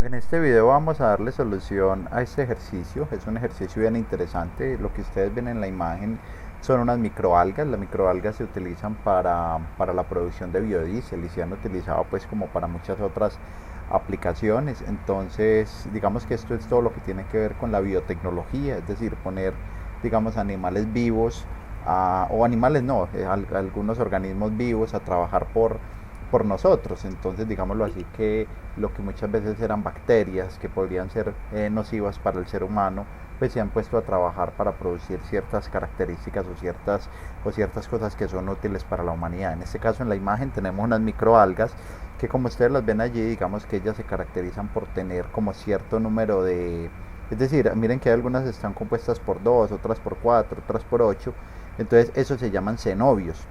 En este video vamos a darle solución a este ejercicio. Es un ejercicio bien interesante. Lo que ustedes ven en la imagen son unas microalgas. Las microalgas se utilizan para la producción de biodiesel y se han utilizado pues como para muchas otras aplicaciones. Entonces digamos que esto es todo lo que tiene que ver con la biotecnología, es decir, poner digamos animales vivos o animales no, algunos organismos vivos a trabajar por nosotros. Entonces digámoslo así, que lo que muchas veces eran bacterias que podrían ser nocivas para el ser humano, pues se han puesto a trabajar para producir ciertas características o ciertas cosas que son útiles para la humanidad. En este caso en la imagen tenemos unas microalgas que, como ustedes las ven allí, digamos que ellas se caracterizan por tener como cierto número de, es decir, miren que algunas están compuestas por 2, otras por 4, otras por 8. Entonces eso se llaman cenobios.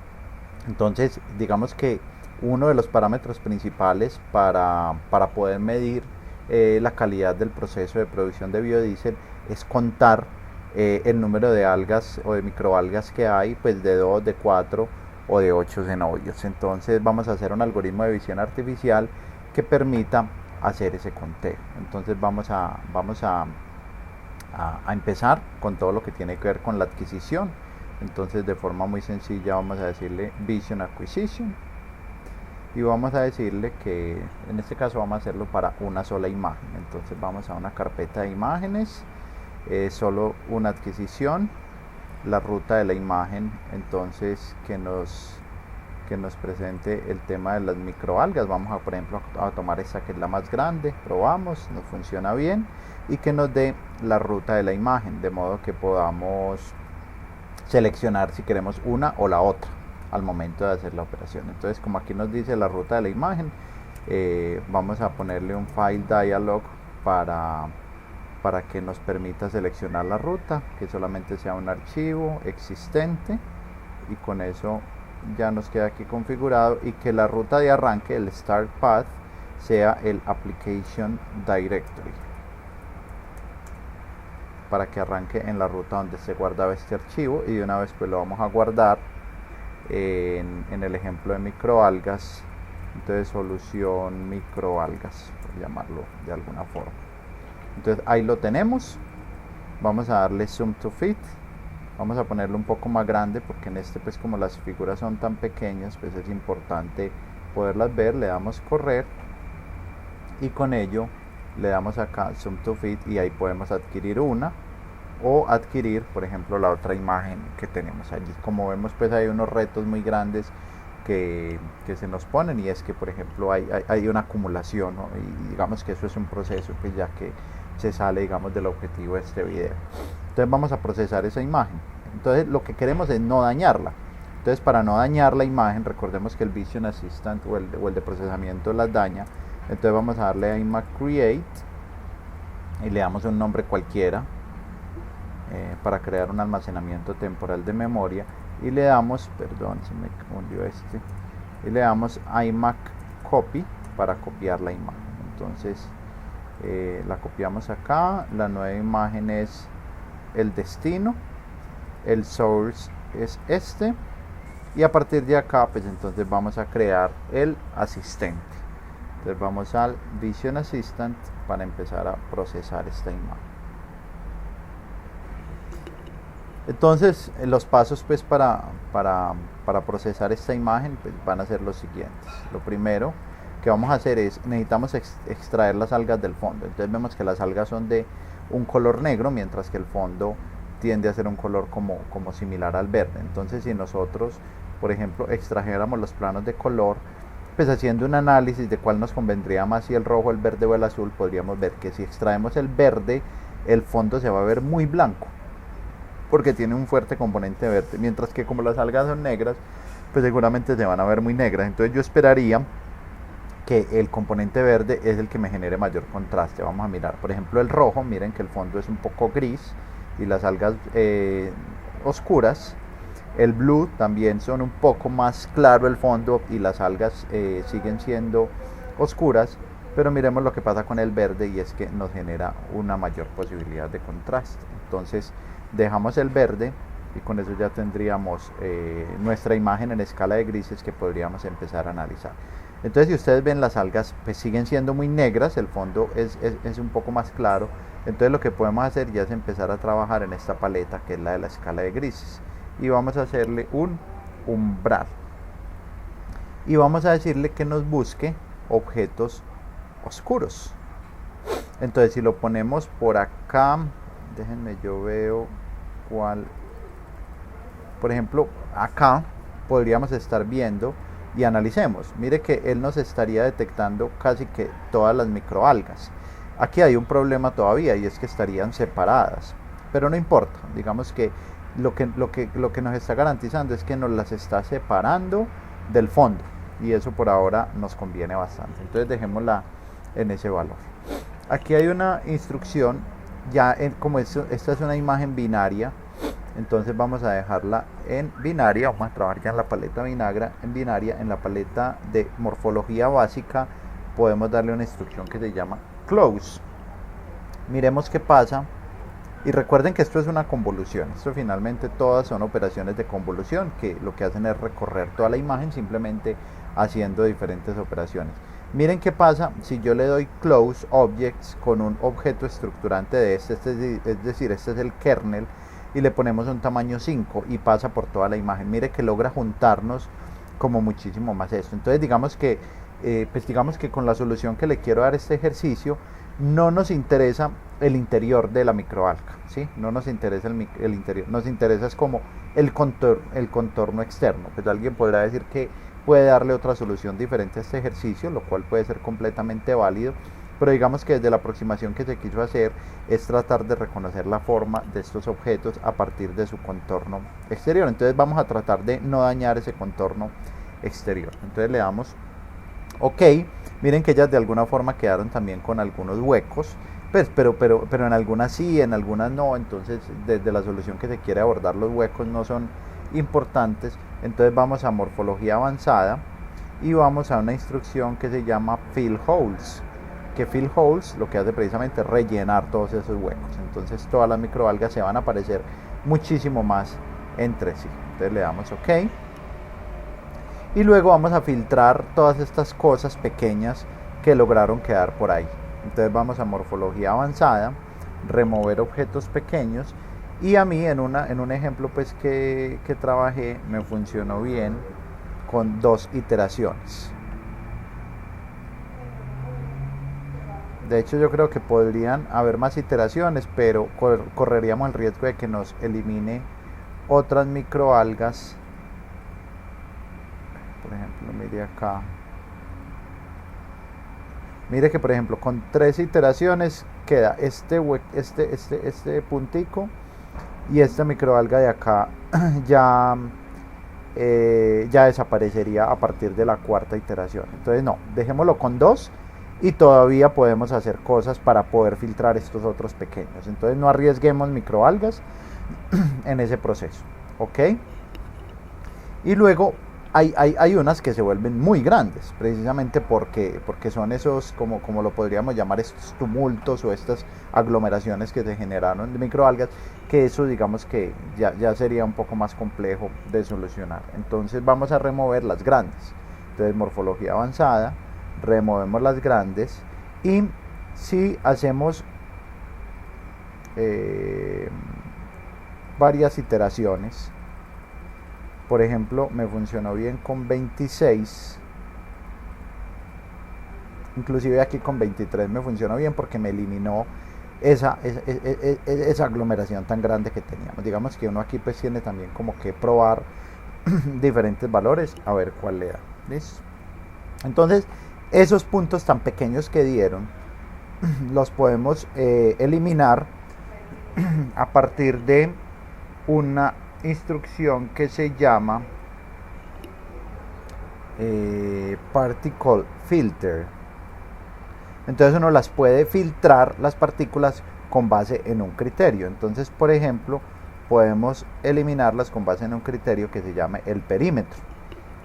Entonces digamos que uno de los parámetros principales para poder medir la calidad del proceso de producción de biodiesel es contar el número de algas o de microalgas que hay, pues de 2, de 4 o de 8 cenobios. Entonces vamos a hacer un algoritmo de visión artificial que permita hacer ese conteo. Entonces vamos a empezar con todo lo que tiene que ver con la adquisición. Entonces de forma muy sencilla vamos a decirle Vision Acquisition y vamos a decirle que en este caso vamos a hacerlo para una sola imagen. Entonces vamos a una carpeta de imágenes, solo una adquisición, la ruta de la imagen, entonces que nos presente el tema de las microalgas. Vamos a, por ejemplo, a tomar esta que es la más grande, probamos, nos funciona bien, y que nos dé la ruta de la imagen, de modo que podamos seleccionar si queremos una o la otra al momento de hacer la operación. Entonces, como aquí nos dice la ruta de la imagen, vamos a ponerle un file dialog para que nos permita seleccionar la ruta, que solamente sea un archivo existente, y con eso ya nos queda aquí configurado, y que la ruta de arranque, el start path, sea el application directory, para que arranque en la ruta donde se guardaba este archivo, y de una vez pues lo vamos a guardar en el ejemplo de microalgas. Entonces solución microalgas, por llamarlo de alguna forma. Entonces ahí lo tenemos. Vamos a darle zoom to fit, vamos a ponerlo un poco más grande porque en este pues como las figuras son tan pequeñas pues es importante poderlas ver. Le damos correr y con ello le damos acá zoom to fit y ahí podemos adquirir una o adquirir por ejemplo la otra imagen que tenemos allí. Como vemos pues hay unos retos muy grandes que se nos ponen, y es que por ejemplo hay una acumulación, ¿no? Y digamos que eso es un proceso que ya que se sale digamos del objetivo de este video. Entonces vamos a procesar esa imagen. Entonces lo que queremos es no dañarla. Entonces para no dañar la imagen, recordemos que el Vision Assistant o el de procesamiento las daña. Entonces vamos a darle a iMac Create y le damos un nombre cualquiera para crear un almacenamiento temporal de memoria, y le damos, perdón, se me confundió y le damos iMac Copy para copiar la imagen. Entonces la copiamos acá, la nueva imagen es el destino, el source es este, y a partir de acá pues entonces vamos a crear el asistente. Entonces vamos al Vision Assistant para empezar a procesar esta imagen. Entonces los pasos pues para procesar esta imagen pues van a ser los siguientes. Lo primero que vamos a hacer es, necesitamos extraer las algas del fondo. Entonces vemos que las algas son de un color negro, mientras que el fondo tiende a ser un color como similar al verde. Entonces si nosotros por ejemplo extrajéramos los planos de color, pues haciendo un análisis de cuál nos convendría más, si el rojo, el verde o el azul, podríamos ver que si extraemos el verde, el fondo se va a ver muy blanco porque tiene un fuerte componente verde, mientras que como las algas son negras, pues seguramente se van a ver muy negras. Entonces yo esperaría que el componente verde es el que me genere mayor contraste. Vamos a mirar, por ejemplo, el rojo, miren que el fondo es un poco gris y las algas oscuras. El blue también son un poco más claro el fondo y las algas siguen siendo oscuras, pero miremos lo que pasa con el verde, y es que nos genera una mayor posibilidad de contraste. Entonces dejamos el verde y con eso ya tendríamos nuestra imagen en escala de grises que podríamos empezar a analizar. Entonces, si ustedes ven, las algas pues siguen siendo muy negras, el fondo es un poco más claro. Entonces lo que podemos hacer ya es empezar a trabajar en esta paleta, que es la de la escala de grises, y vamos a hacerle un umbral y vamos a decirle que nos busque objetos oscuros. Entonces, si lo ponemos por acá, déjenme, yo veo cuál. Por ejemplo, acá podríamos estar viendo y analicemos. Mire que él nos estaría detectando casi que todas las microalgas. Aquí hay un problema todavía, y es que estarían separadas, pero no importa. Digamos que lo que nos está garantizando es que nos las está separando del fondo, y eso por ahora nos conviene bastante. Entonces dejémosla en ese valor. Aquí hay una instrucción, ya como esta es una imagen binaria, entonces vamos a dejarla en binaria. Vamos a trabajar ya en la paleta binaria. En la paleta de morfología básica podemos darle una instrucción que se llama close. Miremos qué pasa. Y recuerden que esto es una convolución. Esto finalmente todas son operaciones de convolución, que lo que hacen es recorrer toda la imagen simplemente haciendo diferentes operaciones. Miren qué pasa si yo le doy close objects con un objeto estructurante de es decir, este es el kernel, y le ponemos un tamaño 5 y pasa por toda la imagen. Mire que logra juntarnos como muchísimo más esto. Entonces digamos que con la solución que le quiero dar a este ejercicio, no nos interesa el interior de la microalga, ¿sí? No nos interesa el interior, nos interesa es como el contorno externo. Pues alguien podrá decir que puede darle otra solución diferente a este ejercicio, lo cual puede ser completamente válido, pero digamos que desde la aproximación que se quiso hacer es tratar de reconocer la forma de estos objetos a partir de su contorno exterior. Entonces vamos a tratar de no dañar ese contorno exterior. Entonces le damos OK. Miren que ellas de alguna forma quedaron también con algunos huecos, pues, pero en algunas sí, en algunas no. Entonces desde la solución que se quiere abordar, los huecos no son importantes. Entonces vamos a morfología avanzada y vamos a una instrucción que se llama fill holes, que fill holes lo que hace precisamente es rellenar todos esos huecos. Entonces todas las microalgas se van a parecer muchísimo más entre sí. Entonces le damos OK. Y luego vamos a filtrar todas estas cosas pequeñas que lograron quedar por ahí. Entonces vamos a morfología avanzada, remover objetos pequeños, y a mí en un ejemplo pues que trabajé me funcionó bien con 2 iteraciones. De hecho yo creo que podrían haber más iteraciones, pero correríamos el riesgo de que nos elimine otras microalgas. Por ejemplo, mire acá. Mire que por ejemplo con 3 iteraciones queda este puntico, y esta microalga de acá ya desaparecería a partir de la 4ª iteración. Entonces no, dejémoslo con 2 y todavía podemos hacer cosas para poder filtrar estos otros pequeños. Entonces no arriesguemos microalgas en ese proceso. OK. Y luego hay unas que se vuelven muy grandes, precisamente porque son esos, como lo podríamos llamar, estos tumultos o estas aglomeraciones que se generaron de microalgas, que eso digamos que ya sería un poco más complejo de solucionar. Entonces vamos a remover las grandes. Entonces morfología avanzada, removemos las grandes, y si hacemos varias iteraciones, por ejemplo, me funcionó bien con 26, inclusive aquí con 23 me funcionó bien porque me eliminó esa aglomeración tan grande que teníamos. Digamos que uno aquí pues tiene también como que probar diferentes valores a ver cuál le da. ¿Listo? Entonces esos puntos tan pequeños que dieron los podemos eliminar a partir de una instrucción que se llama particle filter. Entonces uno las puede filtrar las partículas con base en un criterio. Entonces por ejemplo podemos eliminarlas con base en un criterio que se llame el perímetro,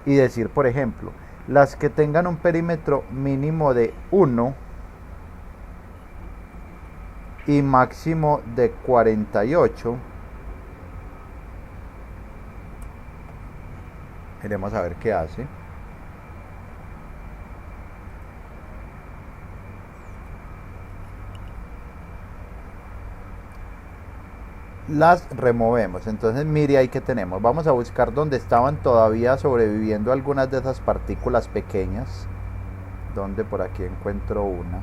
y decir por ejemplo las que tengan un perímetro mínimo de 1 y máximo de 48. Iremos a ver qué hace. las removemos. Entonces mire ahí que tenemos, vamos a buscar donde estaban todavía sobreviviendo algunas de esas partículas pequeñas, donde por aquí encuentro una,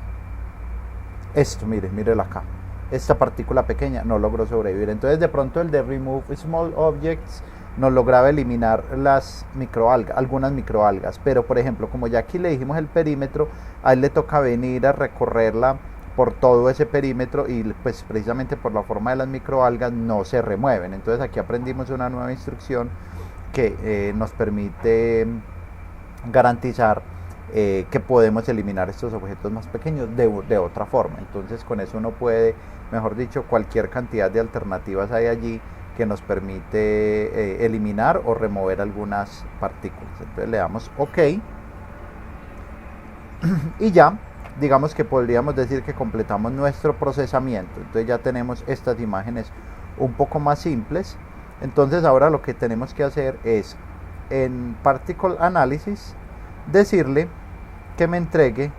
esto, mírelo acá, esta partícula pequeña no logró sobrevivir. Entonces de pronto el de Remove Small Objects nos lograba eliminar las microalgas, algunas microalgas, pero por ejemplo, como ya aquí le dijimos el perímetro, a él le toca venir a recorrerla por todo ese perímetro y pues precisamente por la forma de las microalgas no se remueven. Entonces aquí aprendimos una nueva instrucción que nos permite garantizar que podemos eliminar estos objetos más pequeños de otra forma. Entonces con eso uno puede, mejor dicho, cualquier cantidad de alternativas hay allí que nos permite eliminar o remover algunas partículas. Entonces le damos OK y ya, digamos que podríamos decir que completamos nuestro procesamiento. Entonces ya tenemos estas imágenes un poco más simples. Entonces ahora lo que tenemos que hacer es en Particle Analysis decirle que me entregue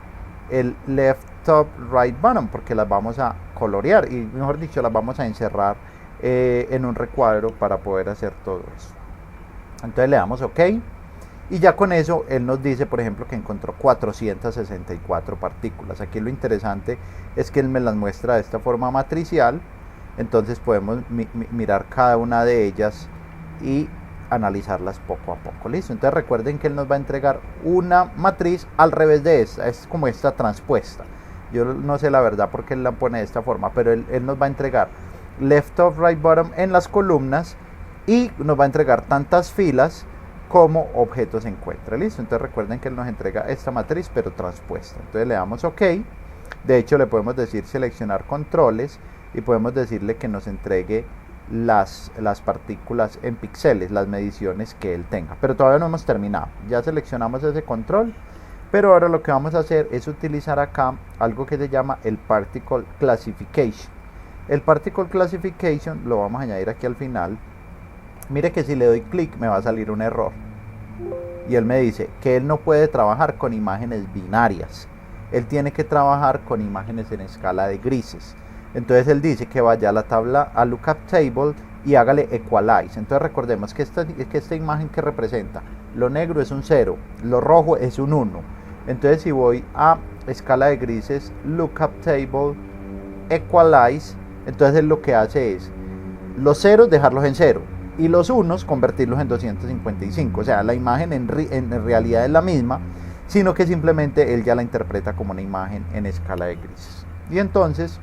el left top right bottom, porque las vamos a colorear y mejor dicho las vamos a encerrar en un recuadro para poder hacer todo eso. Entonces le damos OK y ya con eso él nos dice, por ejemplo, que encontró 464 partículas. Aquí lo interesante es que él me las muestra de esta forma matricial. Entonces podemos mirar cada una de ellas y analizarlas poco a poco. Listo. Entonces recuerden que él nos va a entregar una matriz al revés de esta, es como esta transpuesta. Yo no sé la verdad por qué él la pone de esta forma, pero él nos va a entregar left top right bottom en las columnas y nos va a entregar tantas filas como objetos se encuentra. Listo. Entonces recuerden que él nos entrega esta matriz pero transpuesta. Entonces le damos OK. De hecho le podemos decir seleccionar controles y podemos decirle que nos entregue las partículas en píxeles, las mediciones que él tenga. Pero todavía no hemos terminado. Ya seleccionamos ese control, pero ahora lo que vamos a hacer es utilizar acá algo que se llama el Particle Classification. El Particle Classification lo vamos a añadir aquí al final. Mire que si le doy clic me va a salir un error y él me dice que él no puede trabajar con imágenes binarias, él tiene que trabajar con imágenes en escala de grises. Entonces él dice que vaya a la tabla, a Lookup Table y hágale Equalize. Entonces recordemos que esta imagen que representa lo negro es un 0, lo rojo es un 1. Entonces si voy a escala de grises, Lookup Table, Equalize, entonces él lo que hace es los ceros dejarlos en 0 y los unos convertirlos en 255. O sea, la imagen en realidad es la misma, sino que simplemente él ya la interpreta como una imagen en escala de grises. Y entonces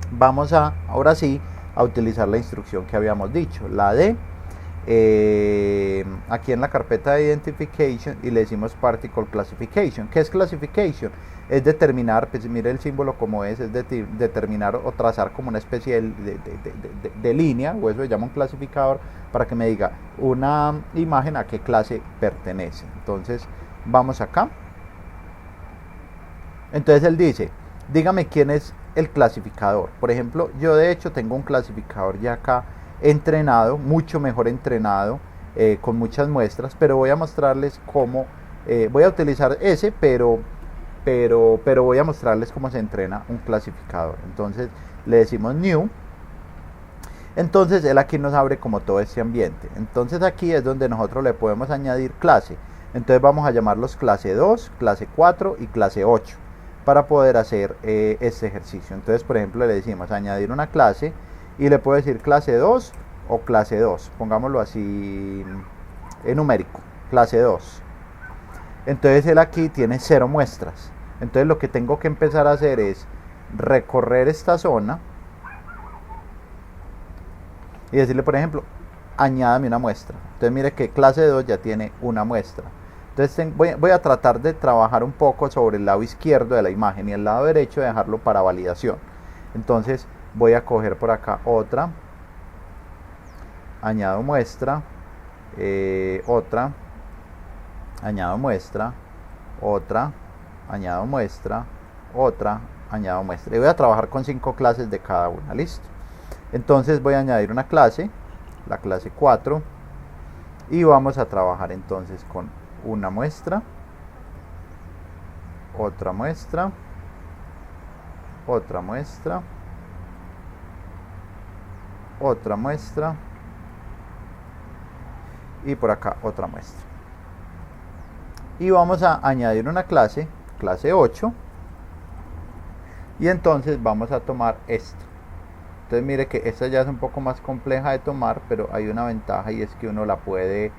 vamos ahora sí a utilizar la instrucción que habíamos dicho, la de aquí en la carpeta de Identification, y le decimos Particle Classification. ¿Qué es Classification? Es determinar, pues mire el símbolo como es determinar o trazar como una especie de línea, o eso se llama un clasificador, para que me diga una imagen a qué clase pertenece. Entonces vamos acá. Entonces él dice, dígame quién es el clasificador. Por ejemplo, yo de hecho tengo un clasificador ya acá entrenado, mucho mejor entrenado, con muchas muestras, pero voy a mostrarles cómo, voy a utilizar ese, pero voy a mostrarles cómo se entrena un clasificador. Entonces le decimos New. Entonces él aquí nos abre como todo este ambiente. Entonces aquí es donde nosotros le podemos añadir clase. Entonces vamos a llamarlos clase 2, clase 4 y clase 8 para poder hacer este ejercicio. Entonces por ejemplo le decimos añadir una clase y le puedo decir clase 2 o clase 2. Pongámoslo así en numérico, clase 2. Entonces él aquí tiene 0 muestras. Entonces lo que tengo que empezar a hacer es recorrer esta zona y decirle, por ejemplo, añádame una muestra. Entonces mire que clase 2 ya tiene una muestra. Entonces voy a tratar de trabajar un poco sobre el lado izquierdo de la imagen y el lado derecho dejarlo para validación. Entonces voy a coger por acá otra, añado muestra, otra, añado muestra, otra, añado muestra, otra, añado muestra. Y voy a trabajar con 5 clases de cada una. Listo. Entonces voy a añadir una clase, la clase 4, y vamos a trabajar entonces con una muestra, otra muestra, otra muestra, otra muestra y por acá otra muestra. Y vamos a añadir una clase 8, y entonces vamos a tomar esto. Entonces mire que esta ya es un poco más compleja de tomar, pero hay una ventaja y es que uno la puede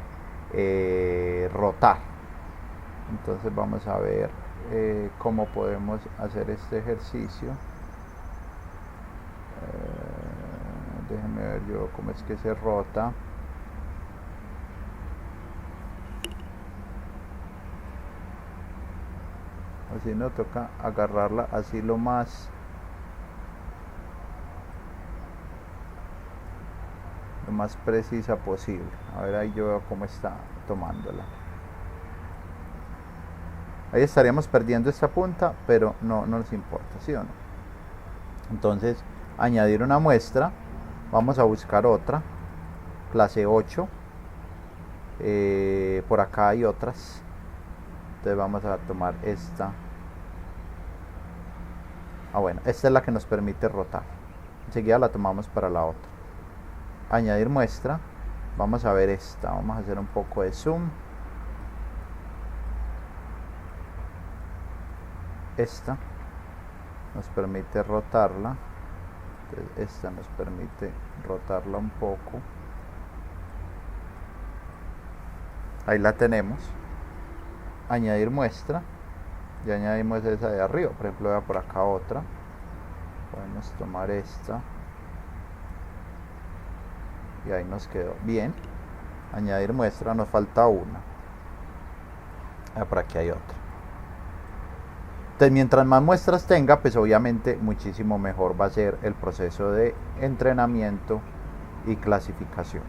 rotar. Entonces vamos a ver cómo podemos hacer este ejercicio. Déjenme ver yo cómo es que se rota. Así nos toca agarrarla así lo más precisa posible. A ver, ahí yo veo cómo está tomándola. Ahí estaríamos perdiendo esta punta, pero no nos importa, ¿sí o no? Entonces, añadir una muestra. Vamos a buscar otra, clase 8. Por acá hay otras. Entonces vamos a tomar esta. Bueno, esta es la que nos permite rotar. Enseguida la tomamos para la otra. Añadir muestra. Vamos a ver esta. Vamos a hacer un poco de zoom. Esta nos permite rotarla. Entonces esta nos permite rotarla un poco. Ahí la tenemos. Añadir muestra. Ya añadimos esa de arriba. Por ejemplo, vea por acá otra. Podemos tomar esta. Y ahí nos quedó bien. Añadir muestra. Nos falta una. Por aquí hay otra. Entonces, mientras más muestras tenga, pues obviamente muchísimo mejor va a ser el proceso de entrenamiento y clasificación.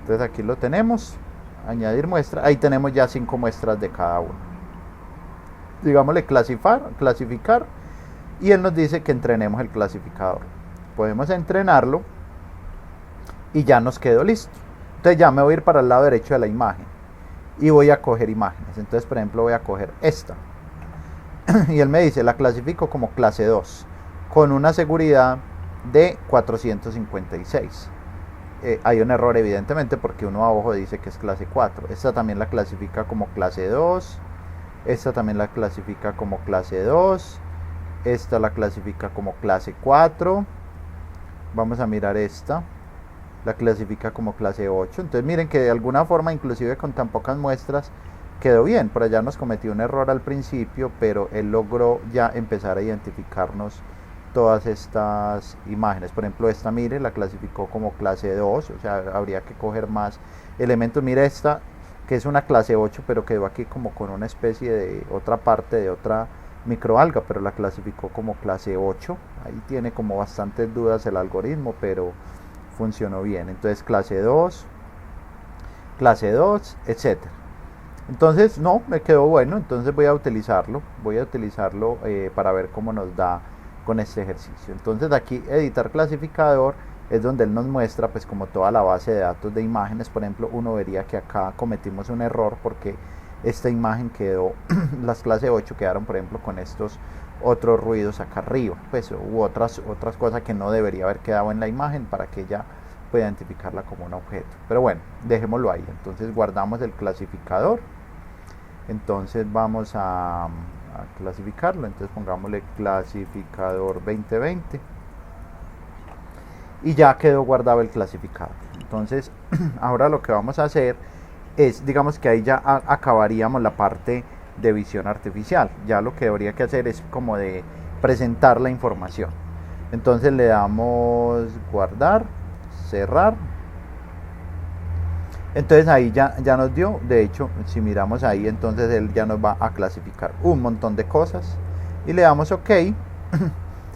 Entonces aquí lo tenemos. Añadir muestra. Ahí tenemos ya 5 muestras de cada uno. Digámosle clasificar. Y él nos dice que entrenemos el clasificador. Podemos entrenarlo. Y ya nos quedó listo. Entonces ya me voy a ir para el lado derecho de la imagen. Y voy a coger imágenes. Entonces, por ejemplo, voy a coger esta. Y él me dice, la clasifico como clase 2. Con una seguridad de 456. Hay un error evidentemente porque uno abajo dice que es clase 4. Esta también la clasifica como clase 2. Esta también la clasifica como clase 2. Esta la clasifica como clase 4. Vamos a mirar esta. La clasifica como clase 8. Entonces miren que de alguna forma, inclusive con tan pocas muestras, quedó bien. Por allá nos cometió un error al principio, pero él logró ya empezar a identificarnos todas estas imágenes. Por ejemplo, esta, mire, la clasificó como clase 2, o sea, habría que coger más elementos. Mire esta, que es una clase 8, pero quedó aquí como con una especie de otra parte de otra microalga, pero la clasificó como clase 8. Ahí tiene como bastantes dudas el algoritmo, pero funcionó bien. Entonces clase 2, etc. Entonces no, me quedó bueno. Entonces voy a utilizarlo para ver cómo nos da con este ejercicio. Entonces aquí editar clasificador es donde él nos muestra pues como toda la base de datos de imágenes. Por ejemplo, uno vería que acá cometimos un error porque esta imagen quedó, las clase 8 quedaron por ejemplo con estos otros ruidos acá arriba, pues, u otras cosas que no debería haber quedado en la imagen para que ella pueda identificarla como un objeto. Pero bueno, dejémoslo ahí. Entonces guardamos el clasificador. Entonces vamos a clasificarlo. Entonces pongámosle clasificador 2020 y ya quedó guardado el clasificador. Entonces ahora lo que vamos a hacer es, digamos que ahí ya acabaríamos la parte de visión artificial. Ya lo que habría que hacer es como de presentar la información. Entonces le damos guardar, cerrar. Entonces ahí ya nos dio, de hecho si miramos ahí, entonces él ya nos va a clasificar un montón de cosas y le damos OK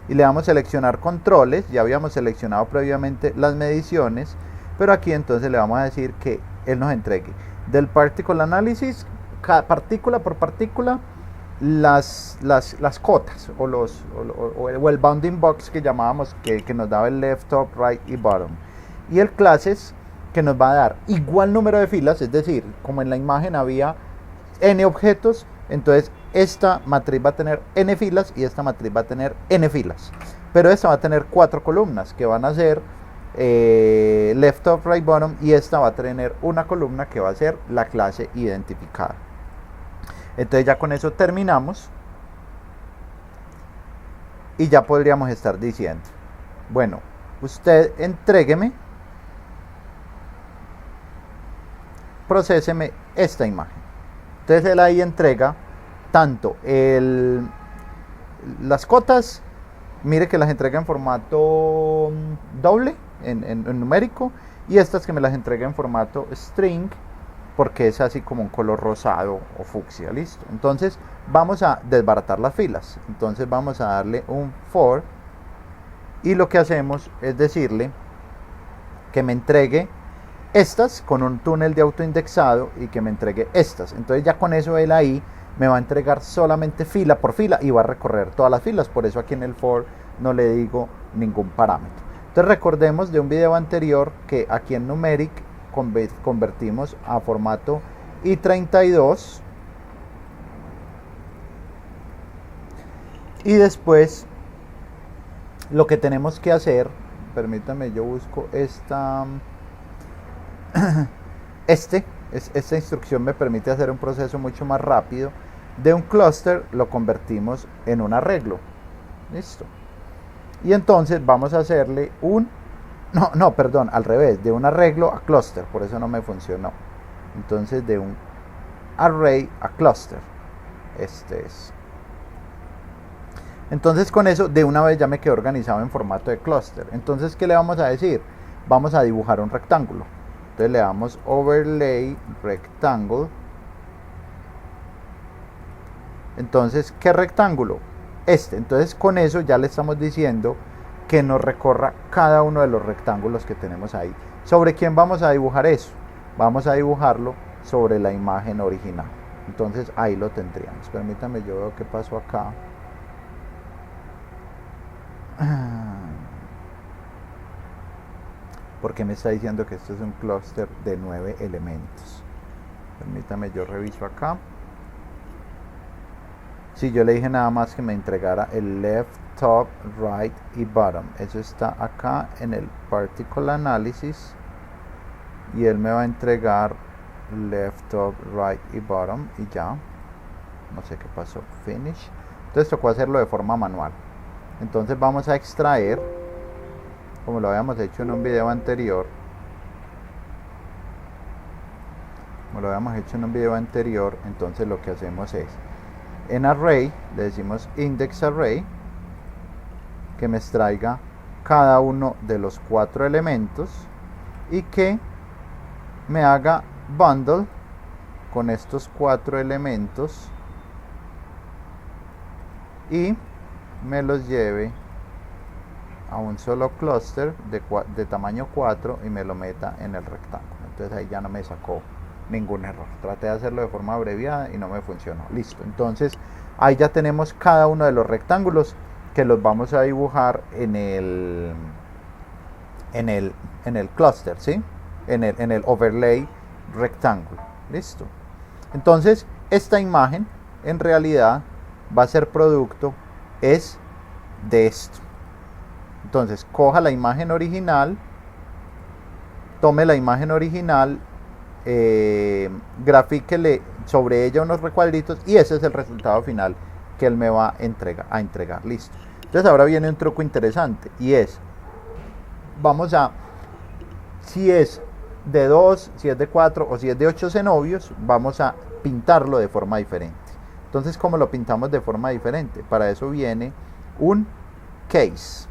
y le damos seleccionar controles. Ya habíamos seleccionado previamente las mediciones, pero aquí entonces le vamos a decir que él nos entregue del particle analysis, partícula por partícula, las cotas o el bounding box que llamábamos, que nos daba el left, top, right y bottom, y el classes que nos va a dar igual número de filas. Es decir, como en la imagen había n objetos, entonces esta matriz va a tener n filas y esta matriz va a tener n filas. pero esta va a tener 4 columnas que van a ser left, top, right, bottom, y esta va a tener una columna que va a ser la clase identificada. Entonces ya con eso terminamos y ya podríamos estar diciendo, bueno, usted entrégueme, procéseme esta imagen. Entonces él ahí entrega tanto las cotas, mire que las entrega en formato doble, en numérico, y estas que me las entrega en formato string, porque es así como un color rosado o fucsia, listo. Entonces vamos a desbaratar las filas, entonces vamos a darle un for, y lo que hacemos es decirle que me entregue estas con un túnel de autoindexado y que me entregue estas. Entonces ya con eso él ahí me va a entregar solamente fila por fila y va a recorrer todas las filas. Por eso aquí en el for no le digo ningún parámetro. Entonces recordemos de un video anterior que aquí en numeric convertimos a formato i32 y después lo que tenemos que hacer, permítame, yo busco esta esta instrucción me permite hacer un proceso mucho más rápido. De un clúster lo convertimos en un arreglo, listo, y entonces vamos a hacerle perdón, al revés, de un arreglo a clúster, por eso no me funcionó. Entonces de un array a clúster, este es. Entonces con eso de una vez ya me quedó organizado en formato de clúster. Entonces, ¿qué le vamos a decir? Vamos a dibujar un rectángulo. Entonces le damos overlay rectangle. Entonces, ¿qué rectángulo? Entonces con eso ya le estamos diciendo que nos recorra cada uno de los rectángulos que tenemos ahí. ¿Sobre quién vamos a dibujar eso? Vamos a dibujarlo sobre la imagen original. Entonces ahí lo tendríamos. Permítame, yo veo qué pasó acá. Porque me está diciendo que esto es un clúster de 9 elementos. Permítame, yo reviso acá. Si yo le dije nada más que me entregara el left, top, right y bottom. Eso está acá en el particle analysis. Y él me va a entregar left, top, right y bottom. Y ya. No sé qué pasó. Finish. Entonces tocó hacerlo de forma manual. Entonces vamos a extraer, como lo habíamos hecho en un video anterior. Entonces lo que hacemos es, en array, le decimos index array, que me extraiga cada uno de los 4 elementos y que me haga bundle con estos 4 elementos y me los lleve a un solo clúster de tamaño 4 y me lo meta en el rectángulo. Entonces ahí ya no me sacó ningún error. Traté de hacerlo de forma abreviada y no me funcionó. Listo. Entonces ahí ya tenemos cada uno de los rectángulos que los vamos a dibujar en el clúster, ¿sí? En el overlay rectángulo. Listo. Entonces esta imagen en realidad va a ser producto es de esto. Entonces coja la imagen original, tome la imagen original, grafíquele sobre ella unos recuadritos y ese es el resultado final que él me va a entregar. Listo. Entonces ahora viene un truco interesante y es, si es de 2, si es de 4 o si es de 8 cenobios, vamos a pintarlo de forma diferente. Entonces, ¿cómo lo pintamos de forma diferente? Para eso viene un case.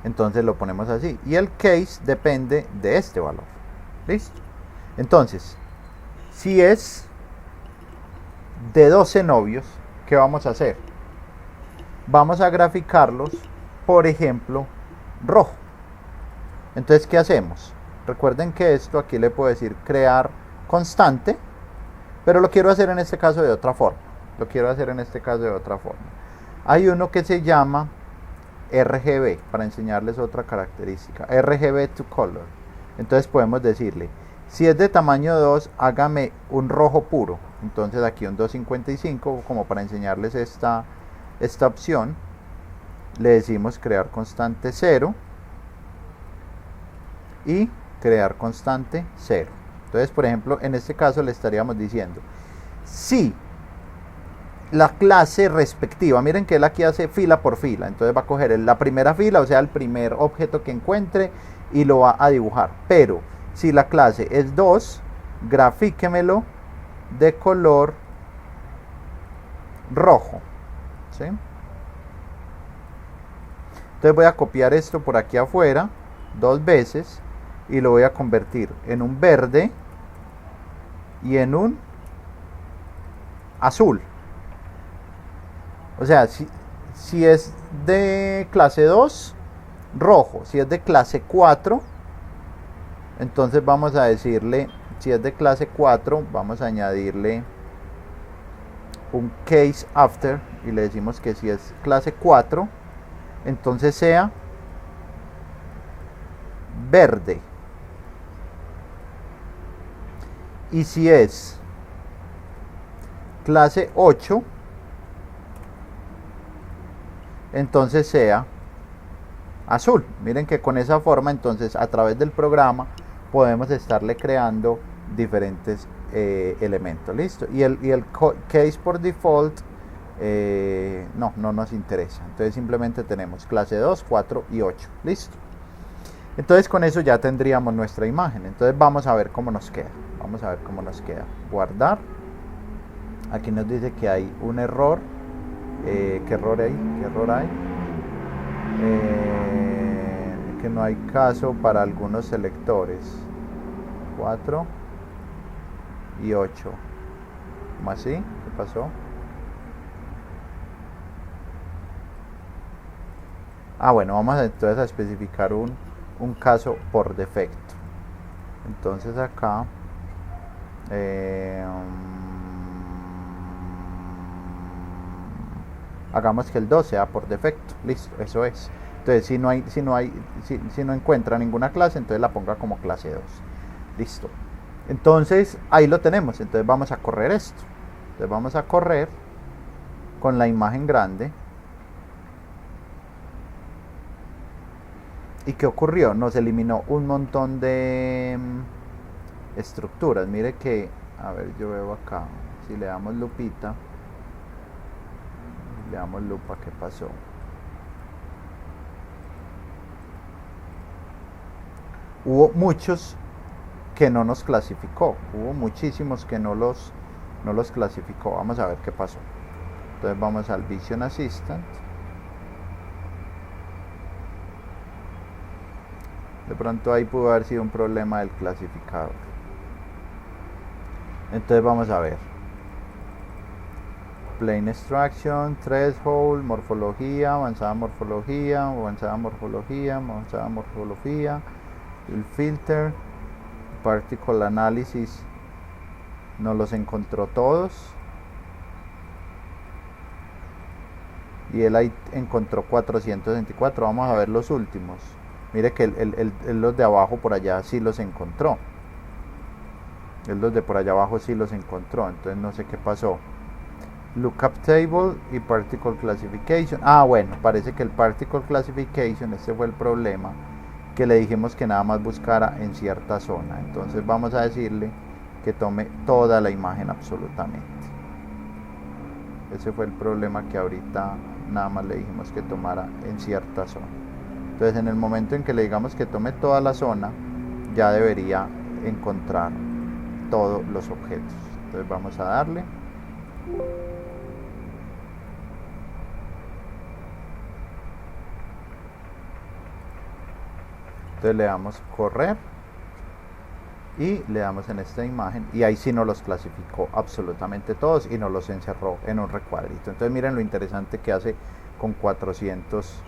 Entonces lo ponemos así. Y el case depende de este valor. ¿Listo? Entonces, si es de 2 cenobios, ¿qué vamos a hacer? Vamos a graficarlos, por ejemplo, rojo. Entonces, ¿qué hacemos? Recuerden que esto aquí le puedo decir crear constante, pero lo quiero hacer en este caso de otra forma. Hay uno que se llama RGB, para enseñarles otra característica. RGB to color. Entonces podemos decirle, si es de tamaño 2, hágame un rojo puro. Entonces aquí un 255, como para enseñarles esta opción. le decimos crear constante 0 y crear constante 0. Entonces, por ejemplo, en este caso le estaríamos diciendo, si la clase respectiva, miren que él aquí hace fila por fila, entonces va a coger la primera fila, o sea, el primer objeto que encuentre y lo va a dibujar. Pero si la clase es 2, grafíquemelo de color rojo, ¿sí? Entonces voy a copiar esto por aquí afuera 2 veces y lo voy a convertir en un verde y en un azul. O sea, si es de clase 2, rojo. Si es de clase 4, entonces vamos a decirle, si es de clase 4, vamos a añadirle un case after y le decimos que si es clase 4, entonces sea verde. Y si es clase 8, entonces sea azul. Miren que con esa forma, entonces a través del programa podemos estarle creando diferentes elementos. Listo. Y el case por default no nos interesa. Entonces simplemente tenemos clase 2, 4 y 8. Listo. Entonces con eso ya tendríamos nuestra imagen. Entonces vamos a ver cómo nos queda. Vamos a ver cómo nos queda. Guardar. Aquí nos dice que hay un error. ¿Qué error hay? ¿Qué error hay? Que no hay caso para algunos selectores. 4 y 8. ¿Cómo así? ¿Qué pasó? Bueno, vamos entonces a especificar un caso por defecto. Entonces acá hagamos que el 2 sea por defecto. Listo, eso es. Entonces si no encuentra ninguna clase, entonces la ponga como clase 2. Listo. Entonces ahí lo tenemos. Entonces vamos a correr esto. Entonces vamos a correr con la imagen grande. ¿Y qué ocurrió? Nos eliminó un montón de estructuras. Mire que, a ver, yo veo acá, si le damos lupita, le damos lupa, ¿qué pasó? Hubo muchos que no nos clasificó, hubo muchísimos que no los clasificó. Vamos a ver qué pasó. Entonces vamos al Vision Assistant. De pronto ahí pudo haber sido un problema del clasificador. Entonces vamos a ver. Plane Extraction, Threshold, Morfología, Avanzada Morfología, Avanzada Morfología, Avanzada Morfología, el Filter, Particle Analysis, nos los encontró todos. Y él ahí encontró 424. Vamos a ver los últimos. Mire que los de abajo por allá sí los encontró. Los de por allá abajo sí los encontró. Entonces no sé qué pasó. Lookup Table y Particle Classification. Bueno, parece que el Particle Classification, este fue el problema, que le dijimos que nada más buscara en cierta zona. Entonces vamos a decirle que tome toda la imagen absolutamente. Ese fue el problema, que ahorita nada más le dijimos que tomara en cierta zona. Entonces en el momento en que le digamos que tome toda la zona, ya debería encontrar todos los objetos. Entonces vamos a darle. Entonces le damos correr y le damos en esta imagen y ahí sí nos los clasificó absolutamente todos y nos los encerró en un recuadrito. Entonces miren lo interesante que hace con 400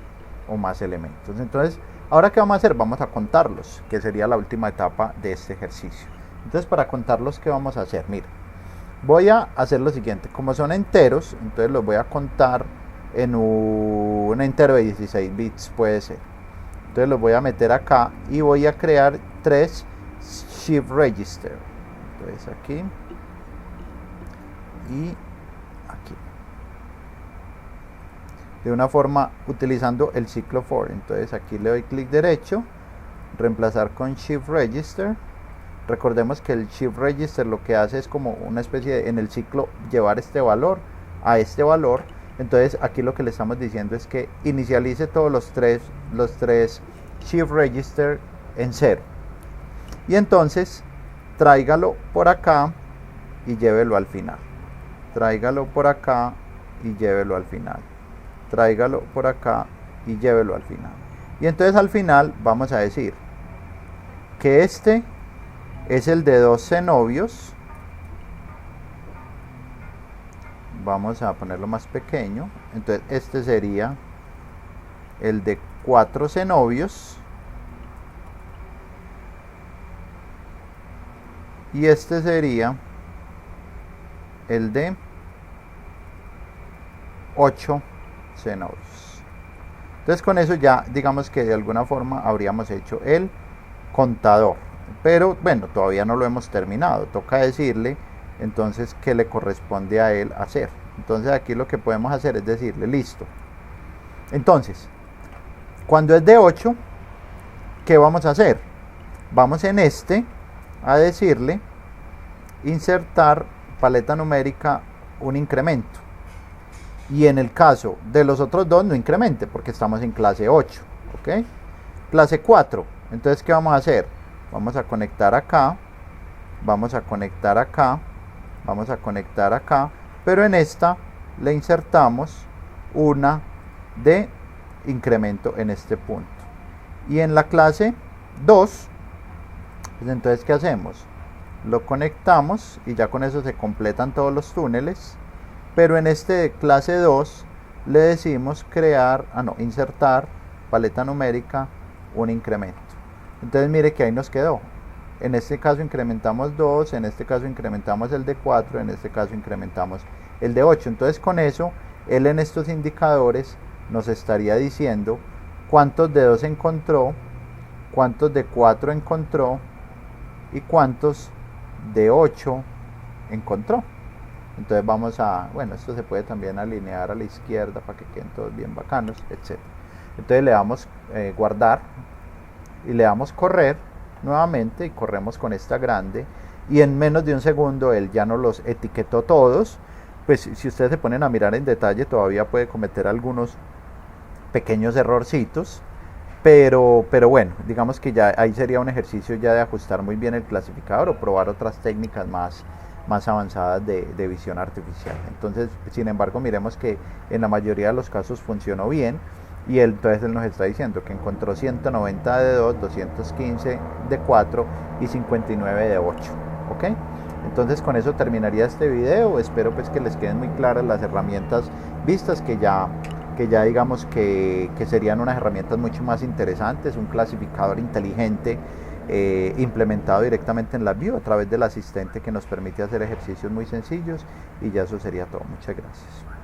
o más elementos. Entonces, ahora ¿qué vamos a hacer? Vamos a contarlos, que sería la última etapa de este ejercicio. Entonces, para contarlos, ¿qué vamos a hacer? Miren, voy a hacer lo siguiente. Como son enteros, entonces los voy a contar en un entero de 16 bits, puede ser. Entonces los voy a meter acá y voy a crear 3 shift register. Entonces aquí y aquí. de una forma utilizando el ciclo for. Entonces aquí le doy clic derecho, reemplazar con Shift Register. Recordemos que el Shift Register lo que hace es como una especie de, en el ciclo, llevar este valor a este valor. Entonces aquí lo que le estamos diciendo es que inicialice todos los tres Shift Register en 0. Y entonces tráigalo por acá y llévelo al final. Tráigalo por acá y llévelo al final. Tráigalo por acá y llévelo al final. Y entonces al final vamos a decir que este es el de 2 cenobios. Vamos a ponerlo más pequeño. Entonces este sería el de 4 cenobios. Y este sería el de 8 cenobios. Entonces con eso ya digamos que de alguna forma habríamos hecho el contador. Pero bueno, todavía no lo hemos terminado. Toca decirle entonces qué le corresponde a él hacer. Entonces aquí lo que podemos hacer es decirle listo. Entonces, cuando es de 8, ¿qué vamos a hacer? Vamos en este a decirle insertar paleta numérica un incremento, y en el caso de los otros dos no incremente porque estamos en clase 8, ¿ok? Clase 4, entonces ¿qué vamos a hacer? Vamos a conectar acá, vamos a conectar acá, vamos a conectar acá, pero en esta le insertamos una de incremento en este punto. Y en la clase 2, pues entonces ¿qué hacemos? Lo conectamos y ya con eso se completan todos los túneles, pero en este de clase 2 le decimos insertar paleta numérica un incremento. Entonces mire que ahí nos quedó. En este caso incrementamos 2, en este caso incrementamos el de 4, en este caso incrementamos el de 8. Entonces con eso él en estos indicadores nos estaría diciendo cuántos de 2 encontró, cuántos de 4 encontró y cuántos de 8 encontró. Entonces vamos a, bueno, esto se puede también alinear a la izquierda para que queden todos bien bacanos, etc. Entonces le damos guardar y le damos correr nuevamente y corremos con esta grande, y en menos de un segundo él ya nos los etiquetó todos. Pues si ustedes se ponen a mirar en detalle todavía puede cometer algunos pequeños errorcitos, pero bueno, digamos que ya ahí sería un ejercicio ya de ajustar muy bien el clasificador o probar otras técnicas más avanzadas de visión artificial. Entonces, sin embargo, miremos que en la mayoría de los casos funcionó bien, y entonces él nos está diciendo que encontró 190 de 2, 215 de 4 y 59 de 8. ¿Ok? Entonces con eso terminaría este video. Espero pues que les queden muy claras las herramientas vistas, que ya digamos que serían unas herramientas mucho más interesantes, un clasificador inteligente implementado directamente en LabVIEW a través del asistente que nos permite hacer ejercicios muy sencillos, y ya eso sería todo. Muchas gracias.